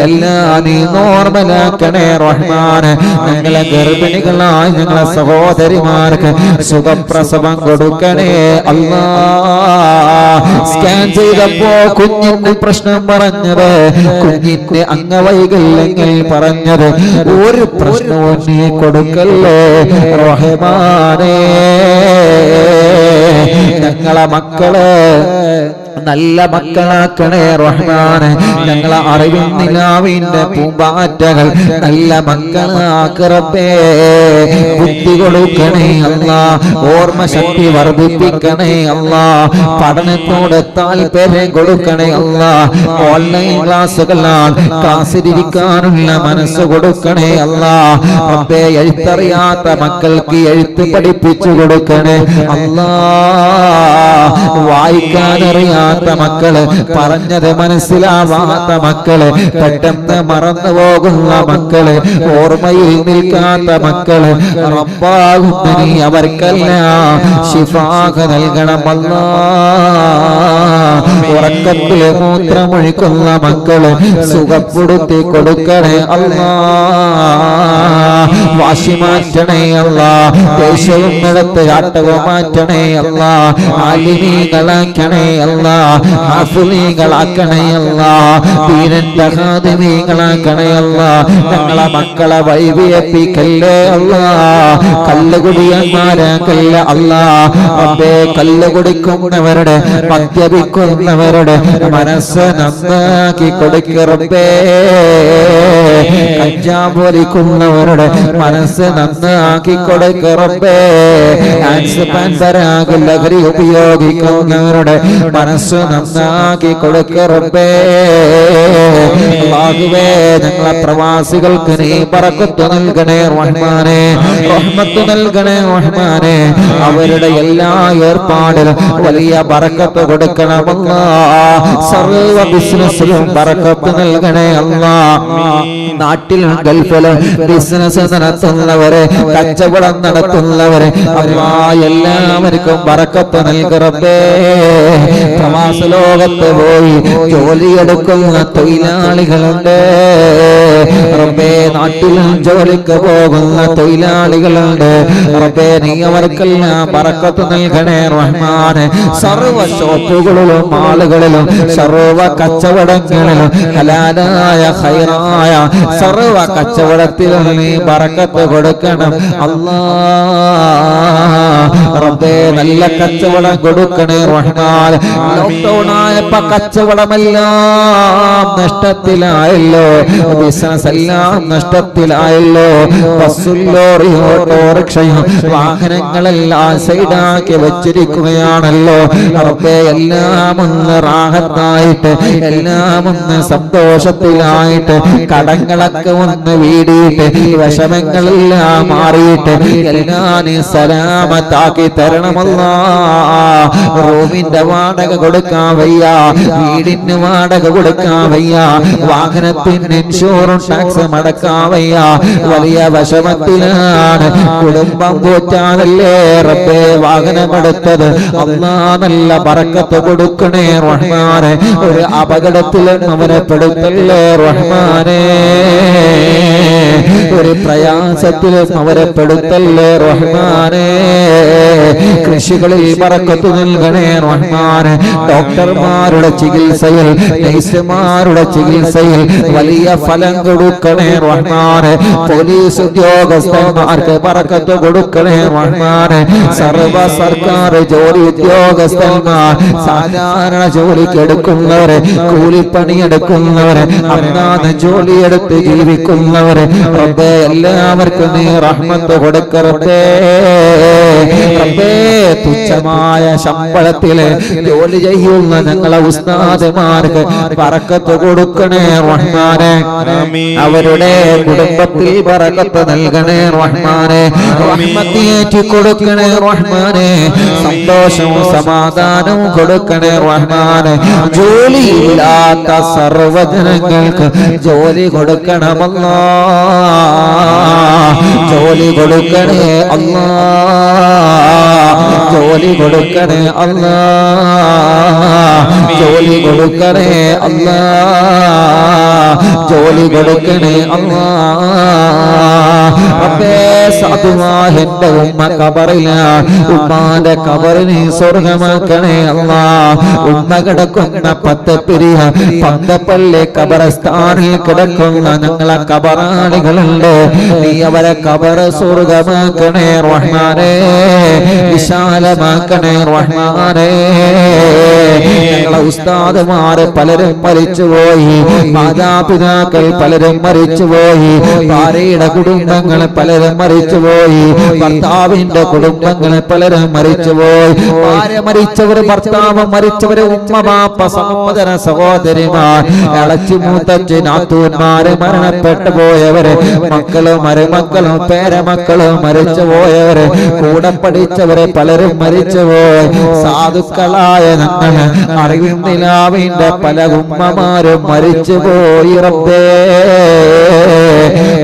എല്ലാം നീ നോർമലാക്കണേ റഹ്മാനെ. ഞങ്ങളെ ഗർഭിണികളായ ഞങ്ങളെ സഹോദരിമാർക്ക് സുഖപ്രസവം കൊടുക്കണേ അല്ലാഹ്. സ്കാൻ ചെയ്തപ്പോ കുഞ്ഞിന് പ്രശ്നം പറഞ്ഞത്, കുഞ്ഞിന്റെ അംഗവൈകല്യങ്ങൾ പറഞ്ഞത്, ഒരു പ്രശ്നവും നീ കൊടുക്കല്ലേ റഹ്മാനേ. ഞങ്ങളെ മക്കള് നല്ല മക്കളാക്കണേ റഹ്മാനെ. ഞങ്ങളെ അറിവിൻ നിലാവിന്റെ പൂമ്പാറ്റകൾ നല്ല മക്കളാക്ക് റബ്ബേ. ബുദ്ധി കൊടുക്കണേ അല്ലാഹ്. ഓർമ്മ ശക്തി വർദ്ധിപ്പിക്കണേ അല്ലാഹ്. പഠനത്തോട് താല്പര്യം കൊടുക്കണേ അല്ലാഹ്. ഓൺലൈൻ ക്ലാസ്സുകളാണ്, ക്ലാസ്സിലിരിക്കാനുള്ള മനസ്സ് കൊടുക്കണേ അല്ലാഹ്. റബ്ബേ, എഴുത്തറിയാത്ത മക്കൾക്ക് എഴുത്ത് പഠിപ്പിച്ചു കൊടുക്കണേ അല്ലാഹ്. വായിക്കാനറിയാ മക്കള്, പറഞ്ഞത് മനസ്സിലാവാത്ത മക്കള്, പെട്ടെന്ന് മറന്നു പോകുന്ന മക്കള്, ഓർമ്മയിൽ നിൽക്കാത്ത മക്കള്, റബ്ബാകുന്ന നീ അവർക്കെല്ലാം ശിഫാഖ നൽകണം അല്ലാഹ്. ഉറക്കത്തില് മൂത്രമൊഴിക്കുന്ന മക്കള് സുഖപ്പെടുത്തി കൊടുക്കണേ അല്ലാഹ്. വാശി മാറ്റണേ അല്ലാഹ്. ദേഷ്യവും നടത്ത് ചാട്ടവും മാറ്റണേ അല്ലാഹ്. ആലിമീകളാക്കണേ അല്ലാഹ്. ഹാഫിളീകളാക്കണേ അല്ലാഹ്. ദീനിന്റെ ഖാദിമീകളാക്കണേ അല്ലാഹ്. ഞങ്ങളെ മക്കളെ വഴിവിയപ്പിക്കല്ലേ അല്ലാഹ്. കല്ലുകുടിയന്മാരാക്കല്ല അല്ലാഹ്. റബ്ബേ, കല്ല് കുടിക്കുന്നവരുടെ, മദ്യപിക്കുന്നവരുടെ മനസ്സ് നന്നാക്കി കൊടുക്ക റബ്ബേ. കഞ്ചാവ് വലിക്കുന്നവരുടെ മനസ്സ് നന്നാക്കി കൊടുക്ക റബ്ബേ. ലഹരി ഉപയോഗിക്കുന്നവരുടെ മനസ്സ് നന്നാക്കി കൊടുക്ക റബ്ബേ. അല്ലാഹുവേ ഞങ്ങളെ പ്രവാസികൾക്ക് നീ ബറക്കത്ത് നൽകണേ റഹ്മാനേ, റഹ്മത്ത് നൽകണേ റഹ്മാനേ. അവരുടെ എല്ലാ ഏർപ്പാടിലും വലിയ ബറക്കത്ത് കൊടുക്കണമല്ലാ. സർവ ബിസിനസ്സിലും ബറക്കത്ത് നൽകണേ അല്ലാ. നാട്ടിലും ഗൾഫിലും ബിസിനസ് നടത്തുന്നവരെ, കച്ചവടം നടത്തുന്നവരെ അല്ലാ എല്ലാവർക്കും ബറക്കത്ത് നൽകറബേ. പ്രവാസ ലോകത്ത് പോയി ജോലിയെടുക്കുന്ന തൊഴിലാളികളുണ്ട് റബ്ബേ. നാട്ടിലും ജോലിക്ക് പോകുന്ന തൊഴിലാളികളുണ്ട് റബ്ബേ. നീ അവർക്കെല്ലാം ബറക്കത്ത് നൽകണേ റഹ്മാനെ. സർവ ഷോപ്പുകളിലും മാളുകളിലും സർവ കച്ചവടങ്ങളിലും ഹലാലായ ഖൈറായ സർവ കച്ചവടത്തിലും നീ ബറക്കത്ത് കൊടുക്കണം അല്ലാ റബ്ബേ. നല്ല കച്ചവടം കൊടുക്കണേ റഹ്മാൻ. ലോക്ക്ഡൗൺ ആയപ്പോ കച്ചവടമെല്ലാം നഷ്ടത്തിലായല്ലോ, ബിസിനസ് എല്ലാം നഷ്ടത്തിലായല്ലോ. ബസ്സും ലോറിയും ഓട്ടോറിക്ഷയും വാഹനങ്ങളെല്ലാം സൈഡാക്കി വെച്ചിരിക്കുകയാണല്ലോ റബ്ബേ. എല്ലാം ഒന്ന് റാഹത്തായിട്ട്, എല്ലാം ഒന്ന് സന്തോഷത്തിലായിട്ട്, കടങ്ങളൊക്കെ ഒന്ന് വീടിയിട്ട്, വിഷമങ്ങളെല്ലാം മാറിയിട്ട് എല്ലാം നീ സലാമത്താക്കി തരണമല്ലാ. റൂമിന്റെ വാടക കൊടുക്കാൻ വയ്യ, വീടിന് വാടക കൊടുക്കാൻ വയ്യ, വാഹനത്തിന് ഇൻഷുറൻസ് ടാക്സ് മടക്കാൻ വയ്യ. വലിയ വിഷമത്തിലാണ്. കുടുംബം പോറ്റാനല്ലേ റബ്ബേ വാഹനമെടുത്തത്. അല്ലാ നല്ല ബറക്കത്ത് കൊടുക്കണേ റഹ്മാനെ. ഒരു അപകടത്തിലും അവനെ പെടുത്തല്ലേ റഹ്മാനെ. ഒരു പ്രയാസത്തിലും അവരെ പെടുത്തല്ലേ റഹ്മാനെ. കൃഷികളിൽ ബറക്കത്ത് നൽകണേ റഹ്മാനെ. ഡോക്ടർമാരുടെ ചികിത്സയിൽ, നഴ്സുമാരുടെ ചികിത്സയിൽ വലിയ ഫലം കൊടുക്കണേ റഹ്മാനെ. പോലീസ് ഉദ്യോഗസ്ഥന്മാർക്ക് ബറക്കത്ത് കൊടുക്കണേ റഹ്മാനെ. സർവ സർക്കാർ ജോലി ഉദ്യോഗസ്ഥന്മാർ, സാധാരണ ജോലിക്ക് എടുക്കുന്നവരെ, കൂലിപ്പണിയെടുക്കുന്നവരെ, അന്നാന്ന് ജോലിയെടുത്ത് ജീവിക്കുന്നവരെ റബ്ബേ എല്ലാവർക്കും നീ റഹ്മത്ത് കൊടുക്കറേ റബ്ബേ. തുച്ഛമായ ശമ്പളത്തില് ജോലി ചെയ്യുന്ന ഞങ്ങളെ ഉസ്താദുമാർക്ക് ബറക്കത്ത് കൊടുക്കണേ റഹ്മാനെ. അവരുടെ കുടുംബത്തിൽ ബറക്കത്ത് നൽകണേ റഹ്മാനെ. റഹ്മത്തിയേറ്റി കൊടുക്കണേ റഹ്മാനെ. സന്തോഷവും സമാധാനവും കൊടുക്കണേ റഹ്മാനെ. ജോലിയില്ലാത്ത സർവ്വജനങ്ങൾക്ക് ജോലി കൊടുക്കണമല്ലാ. ജോലി കൊടുക്കണേ അല്ലാ. ജോലി കൊടുക്കണേ അല്ലാ. ജോലി കൊടുക്കണേ അല്ലാ. ജോലി കൊടുക്കണേ അല്ലാ. റബ്ബേ സാധുവായ എന്റെ ഉമ്മ കബറിലാണ്. ഉമ്മാന്റെ കബറിനെ സ്വർഗമാക്കണേ അല്ലാ. ഉമ്മ കിടക്കുന്ന പത്തപ്പിരിയ പന്തപ്പള്ളി കബറസ്ഥാനിൽ കിടക്കുന്ന ഞങ്ങളെ കബറാളികളുണ്ട്. നീ അവരെ കബറ് സ്വർഗമാക്കണേ റഹ്മാനേ. വിശാലമാക്കണേ റഹ്മാനേ. ഞങ്ങളെ ഉസ്താദുമാര് പലരും മരിച്ചുപോയി, മാതാപിതാക്കൾ പലരും മരിച്ചുപോയി, ഭാര്യയുടെ കുടുംബങ്ങൾ പലരും മരിച്ചുപോയി, ഭർത്താവിന്റെ കുടുംബങ്ങൾ പലരും മരിച്ചുപോയി. ഭാര്യ മരിച്ചവർ, ഭർത്താവ് മരിച്ചവര്, ഉമ്മ ബാപ്പ സഹോദര സഹോദരിമാർ, ഇളച്ചി മൂത്തച്ഛി നാത്തൂന്മാര് മരണപ്പെട്ടു പോയവര്, മക്കളും മരുമക്കളും പേരമക്കളും മരിച്ചു പോയവര്, കൂടെ പഠിച്ചവര് പലരും മരിച്ചുപോയി. സാധുക്കളായ ഞങ്ങൾ അറിവിൻ നിലാവിന്റെ പല ഉമ്മമാരും മരിച്ചുപോയി റബ്ബേ.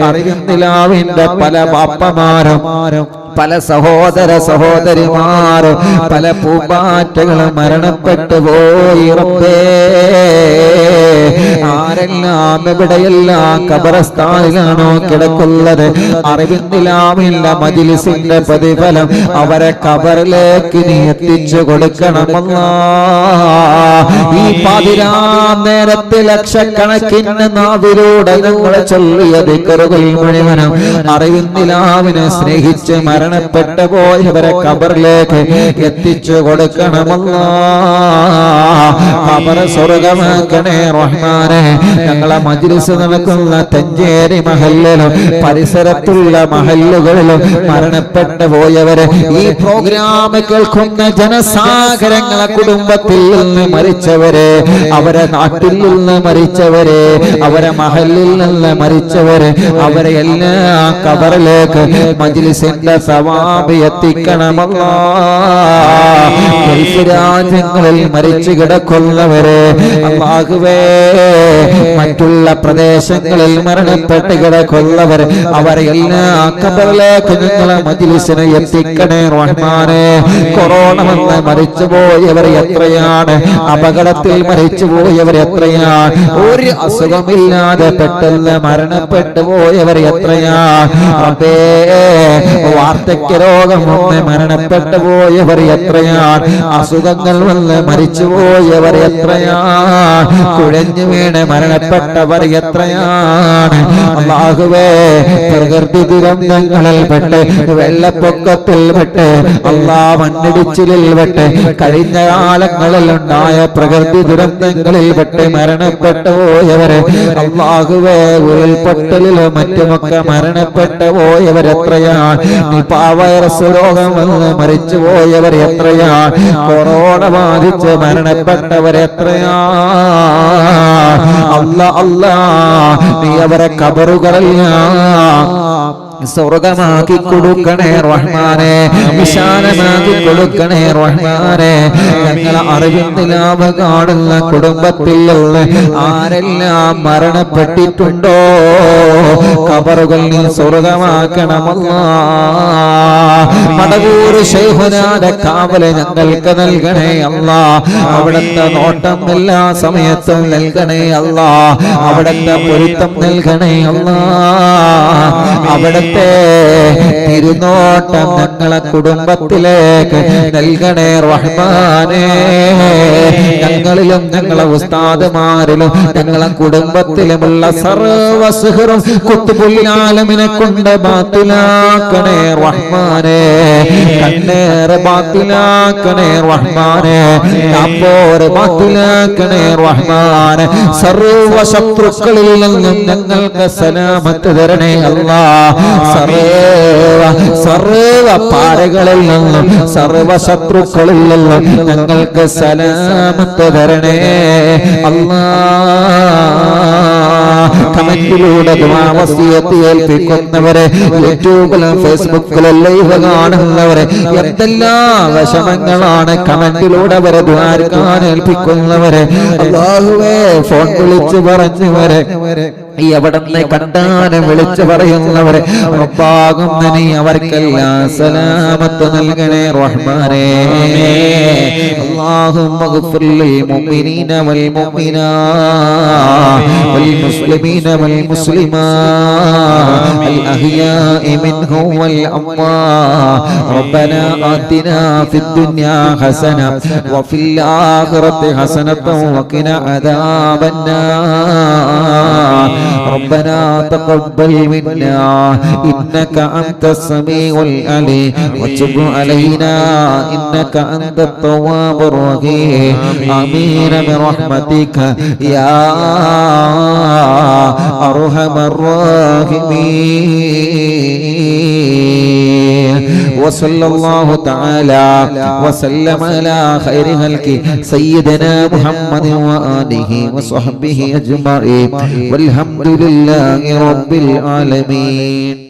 അറിവിൻ നിലാവിന്റെ പല ബാപ്പമാരും, പല സഹോദര സഹോദരിമാരും, പല പൂമ്പാറ്റകളും മരണപ്പെട്ടു പോയി റബ്ബേ. ആരെല്ലാം എവിടെയെല്ലാം ഖബറസ്ഥാനിലാണോ കിടക്കുന്നത്, അറിവിൻ നിലാവിന്റെ മജ്‌ലിസിന്റെ പ്രതിഫലം അവരെ ഖബറിലേക്ക് നീ എത്തിച്ചു കൊടുക്കണമല്ലാ. ഈ പാതിരാ നേരത്തെ ലക്ഷക്കണക്കിന് നാവിലൂടെ ഞങ്ങൾ ചൊല്ലിയ ദിക്റുകൾ മുഴുവനും അറിവിൻ നിലാവിനെ സ്നേഹിച്ച് മരണപ്പെട്ടു പോയവരെ ഖബറിലേക്ക് എത്തിച്ചു കൊടുക്കണമല്ലാ. ഖബർ സ്വർഗമാക്കണേ റഹ്മാനെ. ഞങ്ങളെ മജ്ലിസ് നടക്കുന്ന തഞ്ചേരി മഹല്ലിലും പരിസരത്തുള്ള മഹല്ലുകളിലും മരണപ്പെട്ടു പോയവരെ, ഈ പ്രോഗ്രാം കേൾക്കുന്ന ജനസാഗരങ്ങളെ കുടുംബത്തിൽ നിന്ന് മരിച്ചവരെ, അവരെ നാട്ടിൽ നിന്ന് മരിച്ചവരെ, അവരെ മഹല്ലിൽ നിന്ന് മരിച്ചവരെ, അവരെ എല്ലാ ഖബറിലേക്ക് മജ്ലിസിന്റെ സവാബ് എത്തിക്കണമല്ലാ. ഗൾഫ് രാജ്യങ്ങളിൽ മരിച്ചു കിടക്കുന്നവരെ അല്ലാഹുവേ, മറ്റുള്ള പ്രദേശങ്ങളിൽ മരണപ്പെട്ട് കിടക്കുന്നവർ, അവരെ എല്ലാ ഖബറിലേക്ക് നിങ്ങളെ മജ്ലിസിനെ എത്തിക്കണേ റഹ്മാനെ. കൊറോണ വന്ന് മരിച്ചുപോയവർ എത്രയാണ്, അപകടത്തിൽ മരിച്ചുപോയവർ എത്രയാണ്, ഒരു അസുഖമില്ലാതെ പെട്ടെന്ന് മരണപ്പെട്ടു പോയവർ എത്രയാണ് റബ്ബേ. വാർദ്ധക്യ രോഗം വന്ന് മരണപ്പെട്ടു പോയവർ എത്രയാണ്, അസുഖങ്ങൾ വന്ന് മരിച്ചുപോയവർ എത്രയാണ്, കുഴഞ്ഞു വീണ് മരണപ്പെട്ടവർ എത്രയാണ്. അല്ലാഹുവേ, പ്രകൃതി ദുരന്തങ്ങളിൽ പെട്ട്, വെള്ളപ്പൊക്കത്തിൽ പെട്ട്, മണ്ണിടിച്ചിലിൽ പെട്ട്, കഴിഞ്ഞ കാലങ്ങളിൽ ഉണ്ടായ പ്രകൃതി ദുരന്തങ്ങളിൽ പെട്ട് മരണപ്പെട്ടു പോയവരെ അല്ലാഹുവേ, ഉരുൾപൊട്ടലിലും മറ്റുമൊക്കെ മരണപ്പെട്ടു പോയവരെത്രയാണ്, നിപാ വൈറസ് രോഗം വന്ന് മരിച്ചു പോയവർ എത്രയാണ്, കൊറോണ ബാധിച്ച് മരണപ്പെട്ടവരെത്രയാണ്. അല്ലാ അല്ലാ, നീ അവരെ ഖബറുകളെല്ലാം സ്വർഗമാക്കി കൊടുക്കണേ റഹ്മാനെ, വിശാലമാക്കി കൊടുക്കണേ റഹ്മാനെ. ഞങ്ങളെ അറിവിന്ദിലാവ് കാണുന്ന കുടുംബത്തിൽ ആരെല്ലാം മരണപ്പെട്ടിട്ടുണ്ടോ, ഖബറുകൾ നീ സ്വർഗമാക്കണമല്ലാ. മടവൂർ ശൈഖുനാന്റെ കാവല് ഞങ്ങൾക്ക് നൽകണേ അല്ലാ. അവിടുത്തെ നോട്ടം എല്ലാ സമയത്തും നൽകണേ അല്ലാ. അവിടുത്തെ പൊരുത്തം നൽകണേ അല്ലാ. അവിടുത്തെ തിരുനോട്ടം ഞങ്ങളെ കുടുംബത്തിലേക്ക് നൽകണേ റഹ്മാനേ. ഞങ്ങളിലും ഞങ്ങളെ ഉസ്താദുമാരിലും ഞങ്ങളെ കുടുംബത്തിലുമുള്ള സർവ്വ സിഹ്റും ഖുത്ബുൽ കൊണ്ട് ബാത്തിലാക്കണേ റഹ്മാനേ. കണ്ണേറ് ബാത്തിലാക്കണേ റഹ്മാനേ. കാപ്പോറ് ബാത്തിലാക്കണേ റഹ്മാനേ. സർവ്വ ശത്രുക്കളിൽ നിന്നും ഞങ്ങൾക്ക് സലാമത്ത് തരണേ അല്ലാ. സർവ പാരകളിൽ നിന്നും സർവ ശത്രുക്കളിൽ നിന്നും ഞങ്ങൾക്ക് സലാമത്ത് തരണേ അല്ലാ. കമന്റിലൂടെ ദുആ വസിയത്ത് ഏൽപ്പിക്കുന്നവരെ, യൂട്യൂബിലും ഫേസ്ബുക്കിലും ലൈവ് കാണുന്നവരെ, എന്തെല്ലാം വിഷമങ്ങളാണ് കമന്റിലൂടെ അവരെ ദുആർക്കാൻ ഏൽപ്പിക്കുന്നവരെ, അല്ലാഹുവേ ഫോൺ വിളിച്ചു പറഞ്ഞവരെ, എവിടെന്ന് കണ്ടാലും വിളിച്ചു പറയുന്നവരെ റബ്ബാകും നീ അവർക്കെല്ലാം സലാമത്ത് നൽകണേ റഹ്മാനേ. അല്ലാഹുമ്മ ഗ്ഫിർ ലിൽ മുഅ്മിനീന വൽ മുഅ്മിനാത്ത് വൽ മുസ്ലിമീന വൽ മുസ്ലിമാത്ത് അൽ അഹ്യാഇ മിൻഹും വൽ അംവാത്ത്. റബ്ബനാ ആതിനാ ഫിദ് ദുനിയാ ഹസന വഫിൽ ആഖിറതി ഹസനതൻ വഖിനാ അദാബന്നാർ. ربنا تقبل منا إنك أنت السميع العليم وتب علينا إنك أنت التواب الرحيم. آمين برحمتك يا أرحم الراحمين. وصلى الله تعالى وسلم على خير خلقه سيدنا محمد وآله وصحبه أجمعين والحمد لله رب العالمين.